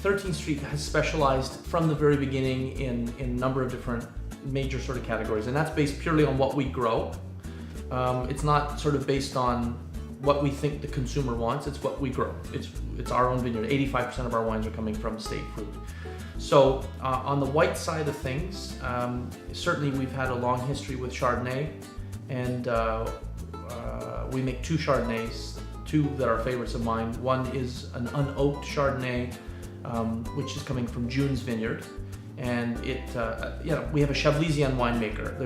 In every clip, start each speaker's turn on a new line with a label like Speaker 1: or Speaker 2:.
Speaker 1: 13th Street has specialized from the very beginning in a number of different major sort of categories, and that's based purely on what we grow. It's not sort of based on what we think the consumer wants, it's what we grow. It's our own vineyard. 85% of our wines are coming from state fruit. So on the white side of things, certainly we've had a long history with Chardonnay, and we make 2 Chardonnays, 2 that are favorites of mine. One is an unoaked Chardonnay, which is coming from June's vineyard, and we have a Chablaisian winemaker,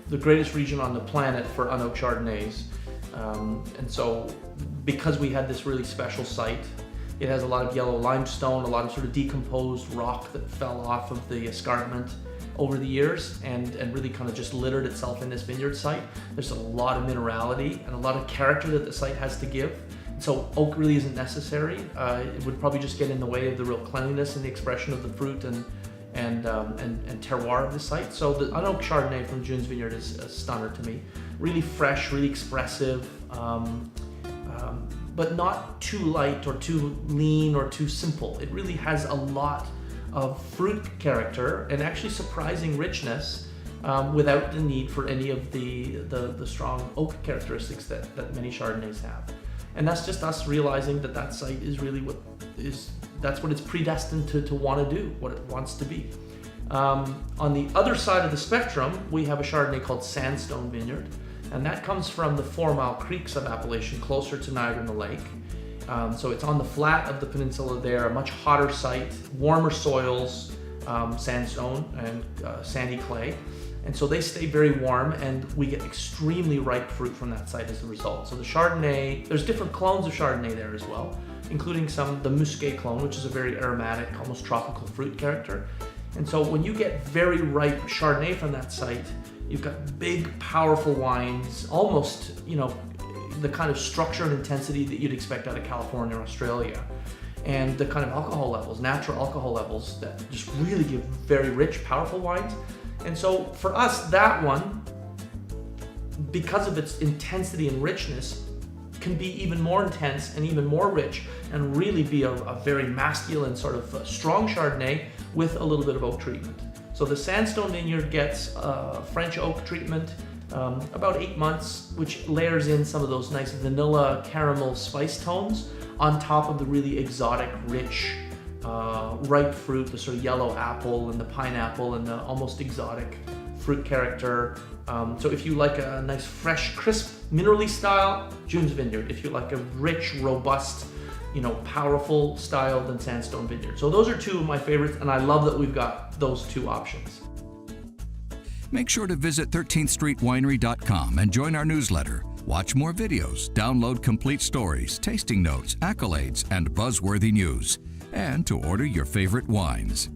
Speaker 1: the greatest region on the planet for unoaked Chardonnays. And so because we had this really special site, it has a lot of yellow limestone, a lot of sort of decomposed rock that fell off of the escarpment over the years and really kind of just littered itself in this vineyard site. There's a lot of minerality and a lot of character that the site has to give. So oak really isn't necessary. It would probably just get in the way of the real cleanliness and the expression of the fruit and terroir of the site. So the unoaked Chardonnay from June's Vineyard is a stunner to me. Really fresh, really expressive, but not too light or too lean or too simple. It really has a lot of fruit character and actually surprising richness without the need for any of the strong oak characteristics that many Chardonnays have. And that's just us realizing that site is really that's what it's predestined to want to do, what it wants to be. On the other side of the spectrum, we have a Chardonnay called Sandstone Vineyard, and that comes from the 4 Mile Creek sub-appellation closer to Niagara on the Lake. So it's on the flat of the peninsula there, a much hotter site, warmer soils, sandstone and sandy clay. And so they stay very warm, and we get extremely ripe fruit from that site as a result. So the Chardonnay, there's different clones of Chardonnay there as well, including the Musqué clone, which is a very aromatic, almost tropical fruit character. And so when you get very ripe Chardonnay from that site, you've got big, powerful wines, almost, the kind of structure and intensity that you'd expect out of California or Australia. And the kind of alcohol levels, natural alcohol levels that just really give very rich, powerful wines. And so for us, that one, because of its intensity and richness, can be even more intense and even more rich and really be a very masculine sort of strong Chardonnay with a little bit of oak treatment. So the Sandstone Vineyard gets French oak treatment, about 8 months, which layers in some of those nice vanilla caramel spice tones on top of the really exotic, rich, ripe fruit, the sort of yellow apple and the pineapple and the almost exotic fruit character. So if you like a nice, fresh, crisp, minerally style, June's Vineyard. If you like a rich, robust, powerful style, then Sandstone Vineyard. So those are 2 of my favorites, and I love that we've got those 2 options.
Speaker 2: Make sure to visit 13thstreetwinery.com and join our newsletter. Watch more videos, download complete stories, tasting notes, accolades, and buzzworthy news, and to order your favorite wines.